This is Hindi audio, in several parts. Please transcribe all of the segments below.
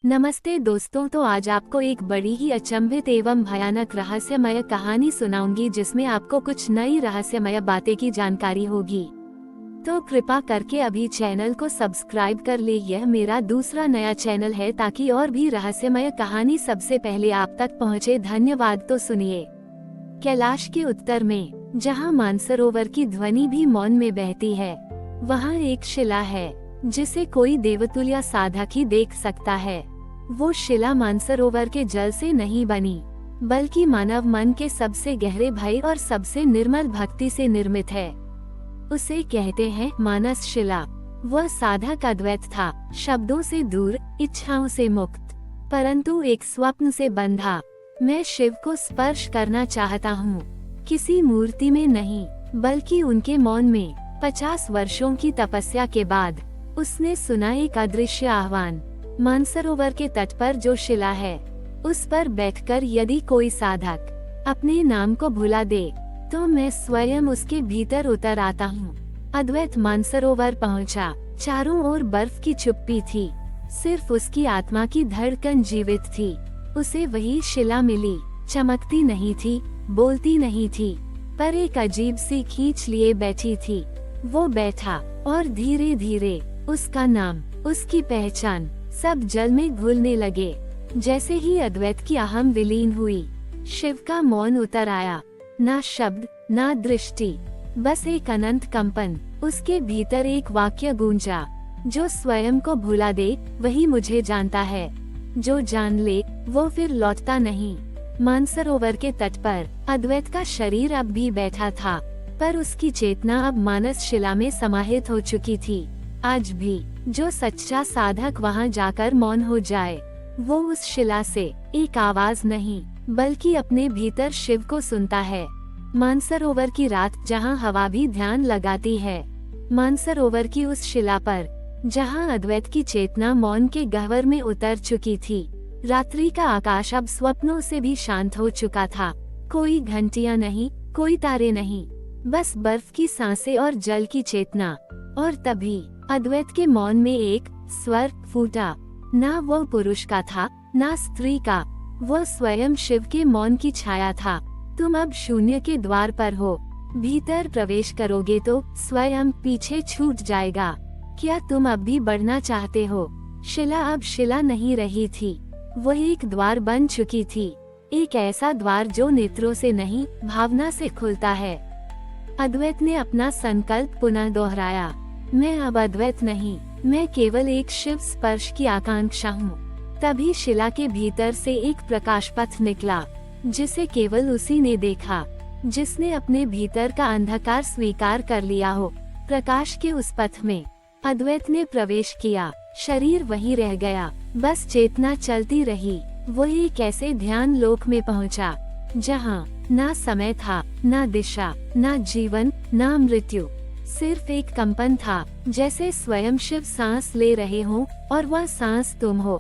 नमस्ते दोस्तों, तो आज आपको एक बड़ी ही अचंभित एवं भयानक रहस्यमय कहानी सुनाऊंगी जिसमें आपको कुछ नई रहस्यमय बातें की जानकारी होगी। तो कृपा करके अभी चैनल को सब्सक्राइब कर ले। यह मेरा दूसरा नया चैनल है ताकि और भी रहस्यमय कहानी सबसे पहले आप तक पहुंचे। धन्यवाद। तो सुनिए। कैलाश के उत्तर में, जहां मानसरोवर की ध्वनि भी मौन में बहती है, वहां एक शिला है जिसे कोई देवतुल्य साधक ही देख सकता है। वो शिला मानसरोवर के जल से नहीं बनी, बल्कि मानव मन के सबसे गहरे भय और सबसे निर्मल भक्ति से निर्मित है। उसे कहते हैं मानस शिला। वह साधक अद्वैत था, शब्दों से दूर, इच्छाओं से मुक्त, परंतु एक स्वप्न से बंधा। मैं शिव को स्पर्श करना चाहता हूँ, किसी मूर्ति में नहीं, बल्कि उनके मौन में। 50 वर्षों की तपस्या के बाद उसने सुना एक अदृश्य आह्वान। मानसरोवर के तट पर जो शिला है, उस पर बैठकर यदि कोई साधक अपने नाम को भुला दे, तो मैं स्वयं उसके भीतर उतर आता हूँ। अद्वैत मानसरोवर पहुँचा। चारों ओर बर्फ की चुप्पी थी, सिर्फ उसकी आत्मा की धड़कन जीवित थी। उसे वही शिला मिली, चमकती नहीं थी, बोलती नहीं थी, पर एक अजीब सी खींच लिए बैठी थी। वो बैठा और धीरे धीरे उसका नाम, उसकी पहचान सब जल में घुलने लगे। जैसे ही अद्वैत की अहम विलीन हुई, शिव का मौन उतर आया। ना शब्द, ना दृष्टि, बस एक अनंत कंपन। उसके भीतर एक वाक्य गूंजा, जो स्वयं को भुला दे वही मुझे जानता है, जो जान ले वो फिर लौटता नहीं। मानसरोवर के तट पर अद्वैत का शरीर अब भी बैठा था, पर उसकी चेतना अब मानस शिला में समाहित हो चुकी थी। आज भी जो सच्चा साधक वहां जाकर मौन हो जाए, वो उस शिला से एक आवाज नहीं, बल्कि अपने भीतर शिव को सुनता है। मानसरोवर की रात, जहां हवा भी ध्यान लगाती है। मानसरोवर की उस शिला पर, जहां अद्वैत की चेतना मौन के गह्वर में उतर चुकी थी। रात्रि का आकाश अब स्वप्नों से भी शांत हो चुका था। कोई घंटियां नहीं, कोई तारे नहीं, बस बर्फ की सांसें और जल की चेतना। और तभी अद्वैत के मौन में एक स्वर फूटा। ना वो पुरुष का था, ना स्त्री का, वो स्वयं शिव के मौन की छाया था। तुम अब शून्य के द्वार पर हो, भीतर प्रवेश करोगे तो स्वयं पीछे छूट जाएगा। क्या तुम अब भी बढ़ना चाहते हो? शिला अब शिला नहीं रही थी, वह एक द्वार बन चुकी थी। एक ऐसा द्वार जो नेत्रों से नहीं, भावना से खुलता है। अद्वैत ने अपना संकल्प पुनः दोहराया। मैं अब अद्वैत नहीं, मैं केवल एक शिव स्पर्श की आकांक्षा हूँ। तभी शिला के भीतर से एक प्रकाश पथ निकला, जिसे केवल उसी ने देखा, जिसने अपने भीतर का अंधकार स्वीकार कर लिया हो। प्रकाश के उस पथ में अद्वैत ने प्रवेश किया। शरीर वहीं रह गया, बस चेतना चलती रही। वो एक ऐसे ध्यान लोक में पहुँचा, जहाँ ना समय था, ना दिशा, ना जीवन, ना मृत्यु, सिर्फ एक कंपन था, जैसे स्वयं शिव सांस ले रहे हो और वह सांस तुम हो।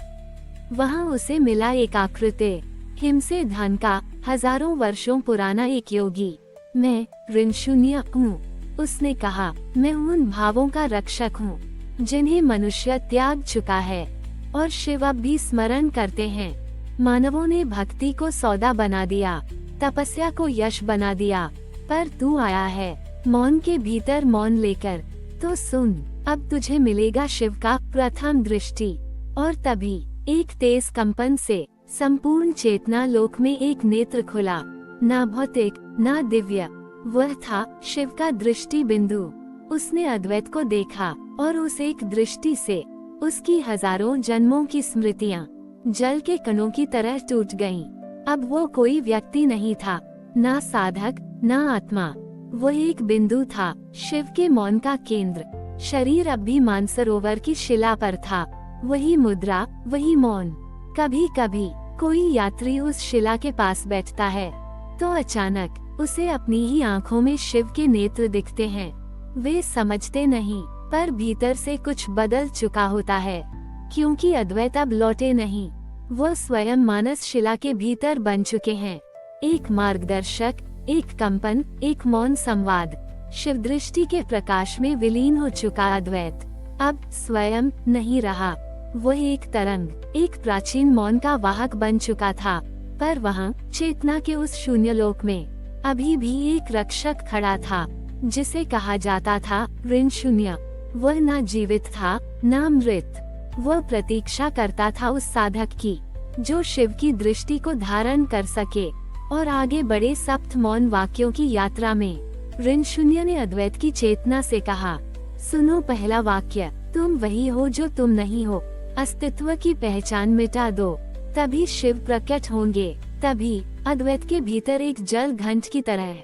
वहाँ उसे मिला एक आकृति, हिम से धन का, हजारों वर्षों पुराना एक योगी। मैं ऋण शून्य हूँ, उसने कहा। मैं उन भावों का रक्षक हूँ जिन्हें मनुष्य त्याग चुका है, और शिव अब भी स्मरण करते हैं। मानवों ने भक्ति को सौदा बना दिया, तपस्या को यश बना दिया, पर तू आया है मौन के भीतर मौन लेकर। तो सुन, अब तुझे मिलेगा शिव का प्रथम दृष्टि। और तभी एक तेज कंपन से संपूर्ण चेतना लोक में एक नेत्र खुला, ना भौतिक, ना दिव्य, वह था शिव का दृष्टि बिंदु। उसने अद्वैत को देखा, और उस एक दृष्टि से उसकी हजारों जन्मों की स्मृतियाँ जल के कणों की तरह टूट गईं। अब वो कोई व्यक्ति नहीं था, ना साधक, ना आत्मा, वो एक बिंदु था, शिव के मौन का केंद्र। शरीर अब भी मानसरोवर की शिला पर था, वही मुद्रा, वही मौन। कभी कभी कोई यात्री उस शिला के पास बैठता है, तो अचानक उसे अपनी ही आंखों में शिव के नेत्र दिखते हैं। वे समझते नहीं, पर भीतर से कुछ बदल चुका होता है, क्योंकि अद्वैत अब लौटे नहीं। वो स्वयं मानस शिला के भीतर बन चुके हैं। एक मार्गदर्शक, एक कंपन, एक मौन संवाद। शिव दृष्टि के प्रकाश में विलीन हो चुका अद्वैत अब स्वयं नहीं रहा, वह एक तरंग, एक प्राचीन मौन का वाहक बन चुका था, पर वहाँ चेतना के उस शून्य लोक में अभी भी एक रक्षक खड़ा था, जिसे कहा जाता था ऋण शून्य। वह न जीवित था, न मृत। वह प्रतीक्षा करता था उस साधक की, जो शिव की दृष्टि को धारण कर सके और आगे बढ़े सप्त मौन वाक्यों की यात्रा में। ऋण शून्य ने अद्वैत की चेतना से कहा, सुनो पहला वाक्य, तुम वही हो जो तुम नहीं हो। अस्तित्व की पहचान मिटा दो, तभी शिव प्रकट होंगे। तभी अद्वैत के भीतर एक जल घंट की तरह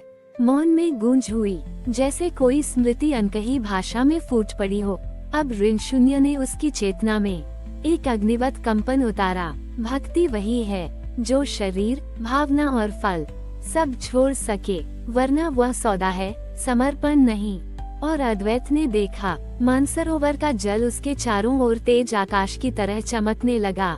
मौन में गूंज हुई, जैसे कोई स्मृति अनकही भाषा में फूट पड़ी हो। अब ऋण शून्य ने उसकी चेतना में एक अग्निवत कंपन उतारा। भक्ति वही है जो शरीर, भावना और फल सब छोड़ सके, वरना वह सौदा है, समर्पण नहीं। और अद्वैत ने देखा, मानसरोवर का जल उसके चारों ओर तेज आकाश की तरह चमकने लगा।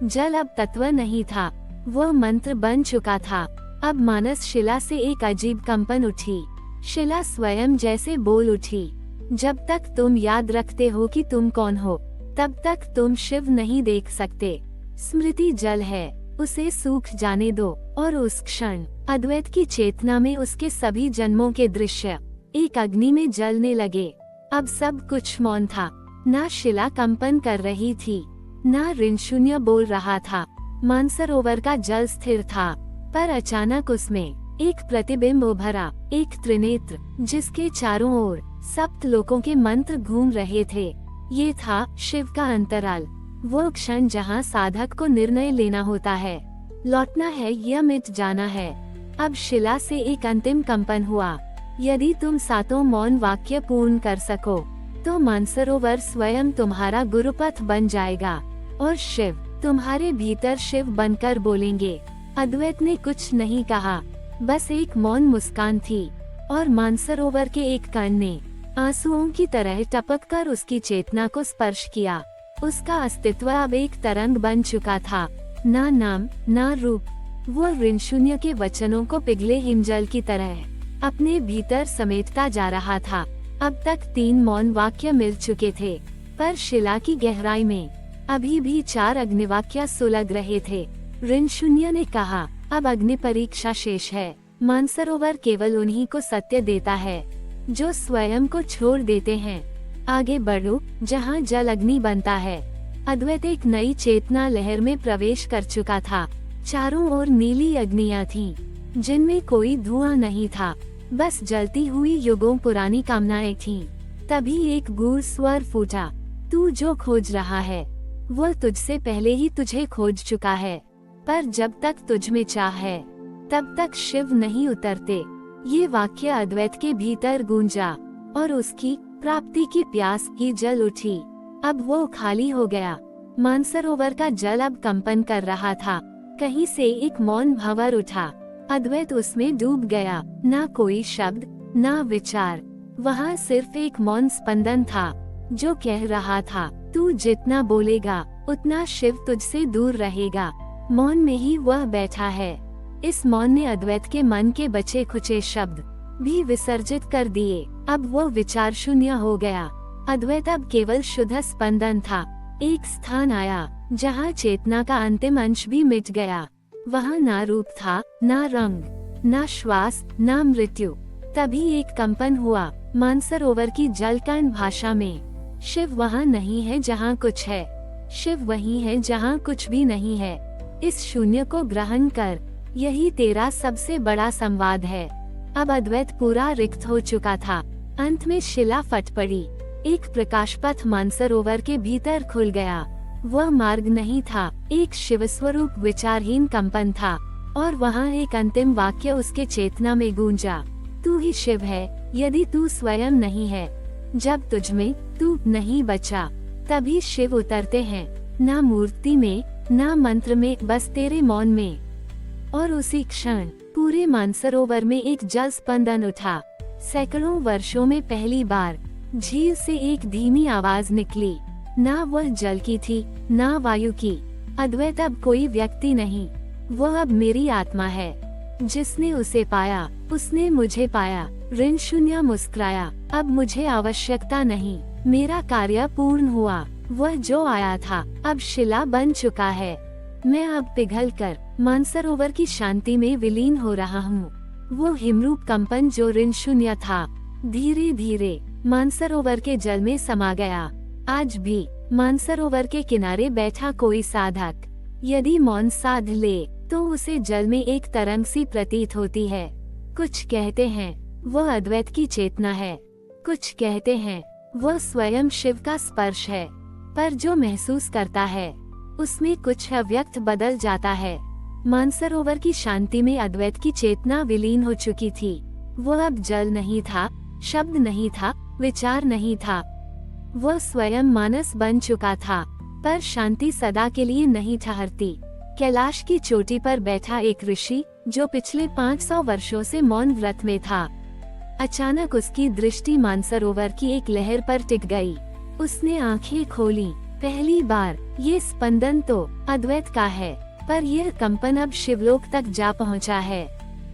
जल अब तत्व नहीं था, वह मंत्र बन चुका था। अब मानस शिला से एक अजीब कंपन उठी। शिला स्वयं जैसे बोल उठी, जब तक तुम याद रखते हो कि तुम कौन हो, तब तक तुम शिव नहीं देख सकते। स्मृति जल है, उसे सूख जाने दो। और उस क्षण अद्वैत की चेतना में उसके सभी जन्मों के दृश्य एक अग्नि में जलने लगे। अब सब कुछ मौन था, ना शिला कंपन कर रही थी, ना ऋण शून्य बोल रहा था। मानसरोवर का जल स्थिर था, पर अचानक उसमें एक प्रतिबिंब उभरा, एक त्रिनेत्र, जिसके चारों ओर सप्त लोकों के मंत्र घूम रहे थे। ये था शिव का अंतराल, वो क्षण जहाँ साधक को निर्णय लेना होता है, लौटना है या मिट जाना है। अब शिला से एक अंतिम कंपन हुआ। यदि तुम सातों मौन वाक्य पूर्ण कर सको, तो मानसरोवर स्वयं तुम्हारा गुरुपथ बन जाएगा और शिव तुम्हारे भीतर शिव बनकर बोलेंगे। अद्वैत ने कुछ नहीं कहा, बस एक मौन मुस्कान थी, और मानसरोवर के एक कण ने आंसुओं की तरह टपककर उसकी चेतना को स्पर्श किया। उसका अस्तित्व अब एक तरंग बन चुका था, ना नाम, ना रूप। वो ऋण शून्य के वचनों को पिघले हिमजल की तरह अपने भीतर समेटता जा रहा था। अब तक 3 मौन वाक्य मिल चुके थे, पर शिला की गहराई में अभी भी 4 अग्निवाक्य सुलग रहे थे। ऋण शून्य ने कहा, अब अग्नि परीक्षा शेष है। मानसरोवर केवल उन्हीं को सत्य देता है जो स्वयं को छोड़ देते हैं। आगे बढ़ो, जहाँ जल अग्नि बनता है। अद्वैत एक नई चेतना लहर में प्रवेश कर चुका था। चारों ओर नीली अग्नियां थीं, जिनमें कोई धुआं नहीं था, बस जलती हुई युगों पुरानी कामनाएं थीं। तभी एक गूढ़ स्वर फूटा, तू जो खोज रहा है, वो तुझसे पहले ही तुझे खोज चुका है। पर जब तक तुझ में चाह है, तब तक शिव नहीं उतरते। ये वाक्य अद्वैत के भीतर गूंजा, और उसकी प्राप्ति की प्यास ही जल उठी। अब वो खाली हो गया। मानसरोवर का जल अब कंपन कर रहा था। कहीं से एक मौन भंवर उठा, अद्वैत उसमें डूब गया। ना कोई शब्द, ना विचार, वहाँ सिर्फ एक मौन स्पंदन था, जो कह रहा था, तू जितना बोलेगा उतना शिव तुझसे दूर रहेगा। मौन में ही वह बैठा है। इस मौन ने अद्वैत के मन के बचे खुचे शब्द भी विसर्जित कर दिए। अब वो विचार शून्य हो गया। अद्वैत अब केवल शुद्ध स्पंदन था। एक स्थान आया जहाँ चेतना का अंतिम अंश भी मिट गया। वहाँ ना रूप था, ना रंग, ना श्वास, ना मृत्यु। तभी एक कंपन हुआ, मानसरोवर की जलकण भाषा में। शिव वहाँ नहीं है जहाँ कुछ है, शिव वही है जहाँ कुछ भी नहीं है। इस शून्य को ग्रहण कर, यही तेरा सबसे बड़ा संवाद है। अब अद्वैत पूरा रिक्त हो चुका था। अंत में शिला फट पड़ी। एक प्रकाश पथ मानसरोवर के भीतर खुल गया। वह मार्ग नहीं था, एक शिव स्वरूप विचारहीन कंपन था। और वहाँ एक अंतिम वाक्य उसके चेतना में गूंजा, तू ही शिव है, यदि तू स्वयं नहीं है। जब तुझमें तू नहीं बचा, तभी शिव उतरते हैं, ना मूर्ति में, ना मंत्र में, बस तेरे मौन में। और उसी क्षण पूरे मानसरोवर में एक जल स्पंदन उठा। सैकड़ों वर्षों में पहली बार झील से एक धीमी आवाज निकली। ना वह जल की थी, ना वायु की। अद्वैत अब कोई व्यक्ति नहीं, वह अब मेरी आत्मा है। जिसने उसे पाया, उसने मुझे पाया। ऋण शून्य मुस्कुराया, अब मुझे आवश्यकता नहीं, मेरा कार्य पूर्ण हुआ। वह जो आया था अब शिला बन चुका है। मैं अब पिघलकर मानसरोवर की शांति में विलीन हो रहा हूँ। वो हिमरूप कंपन जो ऋण शून्य था धीरे धीरे मानसरोवर के जल में समा गया। आज भी मानसरोवर के किनारे बैठा कोई साधक यदि मौन साध ले तो उसे जल में एक तरंग सी प्रतीत होती है। कुछ कहते हैं वह अद्वैत की चेतना है, कुछ कहते हैं वह स्वयं शिव का स्पर्श है, पर जो महसूस करता है उसमें कुछ अव्यक्त बदल जाता है। मानसरोवर की शांति में अद्वैत की चेतना विलीन हो चुकी थी। वह अब जल नहीं था, शब्द नहीं था, विचार नहीं था। वह स्वयं मानस बन चुका था, पर शांति सदा के लिए नहीं ठहरती। कैलाश की चोटी पर बैठा एक ऋषि जो पिछले 500 वर्षों से मौन व्रत में था, अचानक उसकी दृष्टि मानसरोवर की एक लहर पर टिक गई। उसने आंखें खोली। पहली बार ये स्पंदन तो अद्वैत का है, पर यह कंपन अब शिवलोक तक जा पहुंचा है।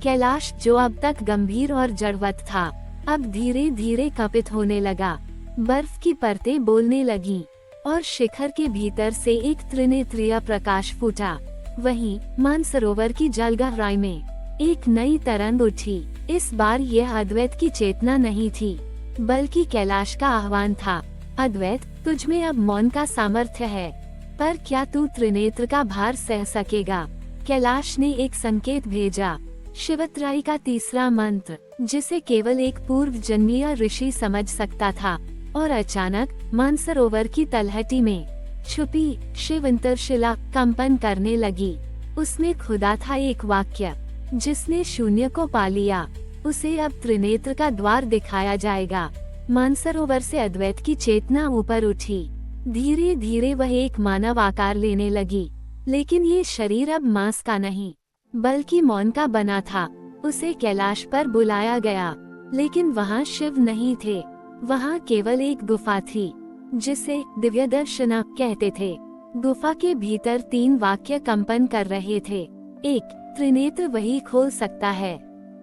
कैलाश जो अब तक गंभीर और जड़वत था, अब धीरे धीरे कंपित होने लगा। बर्फ की परतें बोलने लगी और शिखर के भीतर से एक त्रिनेत्रीय प्रकाश फूटा। वहीं मानसरोवर की जलगहराई में एक नई तरंग उठी। इस बार यह अद्वैत की चेतना नहीं थी, बल्कि कैलाश का आह्वान था। अद्वैत, तुझ में अब मौन का सामर्थ्य है, पर क्या तू त्रिनेत्र का भार सह सकेगा? कैलाश ने एक संकेत भेजा, शिवत्राई का तीसरा मंत्र, जिसे केवल एक पूर्व जन्मीय ऋषि समझ सकता था। और अचानक मानसरोवर की तलहटी में छुपी शिव अंतरशिला कंपन करने लगी। उसमें खुदा था एक वाक्य, जिसने शून्य को पा लिया। उसे अब त्रिनेत्र का द्वार दिखाया जाएगा। मानसरोवर से अद्वैत की चेतना ऊपर उठी। धीरे धीरे वह एक मानव आकार लेने लगी, लेकिन ये शरीर अब मांस का नहीं, बल्कि मौन का बना था। उसे कैलाश पर बुलाया गया, लेकिन वहाँ शिव नहीं थे। वहाँ केवल एक गुफा थी, जिसे दिव्य दर्शना कहते थे। गुफा के भीतर 3 वाक्य कंपन कर रहे थे। 1, त्रिनेत्र वही खोल सकता है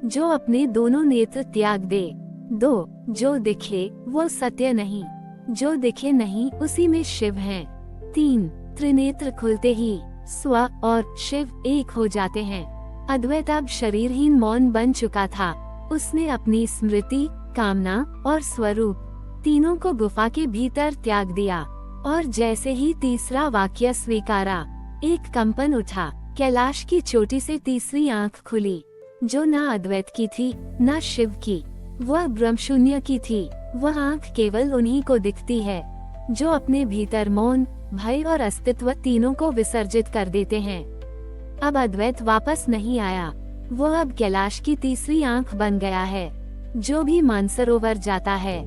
जो अपने दोनों नेत्र त्याग दे। 2, जो दिखे वो सत्य नहीं, जो दिखे नहीं उसी में शिव है। 3, त्रिनेत्र खुलते ही स्व और शिव एक हो जाते हैं। अद्वैत अब शरीरहीन मौन बन चुका था। उसने अपनी स्मृति, कामना और स्वरूप तीनों को गुफा के भीतर त्याग दिया। और जैसे ही तीसरा वाक्य स्वीकारा, एक कंपन उठा। कैलाश की चोटी से तीसरी आंख खुली, जो न अद्वैत की थी न शिव की, वह ब्रह्मशून्य की थी। वह आंख केवल उन्हीं को दिखती है जो अपने भीतर मौन, भय और अस्तित्व तीनों को विसर्जित कर देते हैं। अब अद्वैत वापस नहीं आया। वह अब कैलाश की तीसरी आंख बन गया है। जो भी मानसरोवर जाता है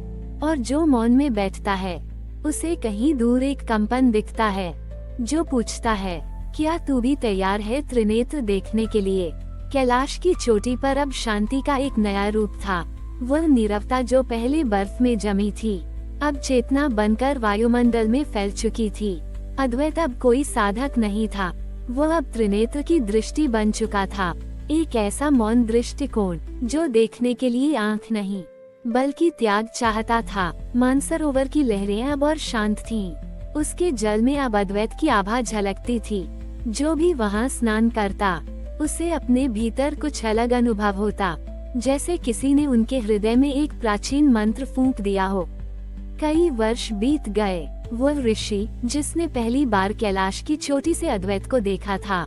और जो मौन में बैठता है, उसे कहीं दूर एक कंपन दिखता है जो पूछता है, क्या तू भी तैयार है त्रिनेत्र देखने के लिए? कैलाश की चोटी पर अब शांति का एक नया रूप था। वह नीरवता जो पहले बर्फ में जमी थी, अब चेतना बनकर वायुमंडल में फैल चुकी थी। अद्वैत अब कोई साधक नहीं था, वह अब त्रिनेत्र की दृष्टि बन चुका था। एक ऐसा मौन दृष्टिकोण जो देखने के लिए आंख नहीं, बल्कि त्याग चाहता था। मानसरोवर की लहरें अब और शांत थीं। उसके जल में अब अद्वैत की आभा झलकती थी। जो भी वहाँ स्नान करता, उसे अपने भीतर कुछ अलग अनुभव होता, जैसे किसी ने उनके हृदय में एक प्राचीन मंत्र फूंक दिया हो। कई वर्ष बीत गए। वह ऋषि जिसने पहली बार कैलाश की चोटी से अद्वैत को देखा था,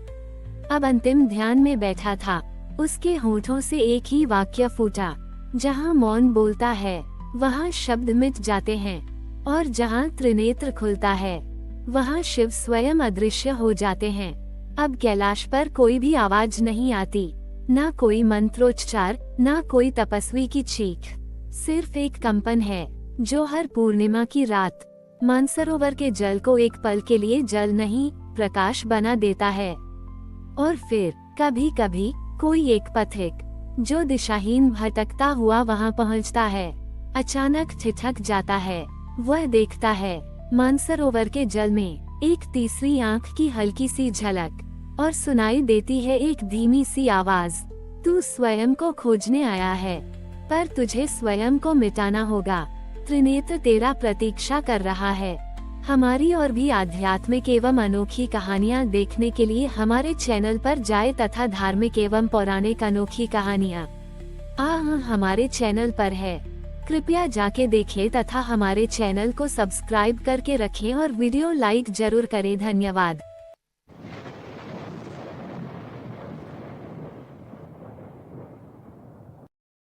अब अंतिम ध्यान में बैठा था। उसके होठों से एक ही वाक्य फूटा, जहाँ मौन बोलता है वहाँ शब्द मिट जाते हैं, और जहाँ त्रिनेत्र खुलता है वहाँ शिव स्वयं अदृश्य हो जाते हैं। अब कैलाश पर कोई भी आवाज नहीं आती, ना कोई मंत्रोच्चार, ना कोई तपस्वी की चीख। सिर्फ एक कंपन है जो हर पूर्णिमा की रात मानसरोवर के जल को एक पल के लिए जल नहीं, प्रकाश बना देता है। और फिर कभी कभी कोई एक पथिक जो दिशाहीन भटकता हुआ वहां पहुंचता है, अचानक ठिठक जाता है। वह देखता है मानसरोवर के जल में एक तीसरी आंख की हल्की सी झलक, और सुनाई देती है एक धीमी सी आवाज, तू स्वयं को खोजने आया है, पर तुझे स्वयं को मिटाना होगा। त्रिनेत्र तेरा प्रतीक्षा कर रहा है। हमारी और भी आध्यात्मिक एवं अनोखी कहानियाँ देखने के लिए हमारे चैनल पर जाएं तथा धार्मिक एवं पौराणिक अनोखी कहानियाँ हमारे चैनल पर है। कृपया जाके देखें तथा हमारे चैनल को सब्सक्राइब करके रखें और वीडियो लाइक जरूर करें। धन्यवाद।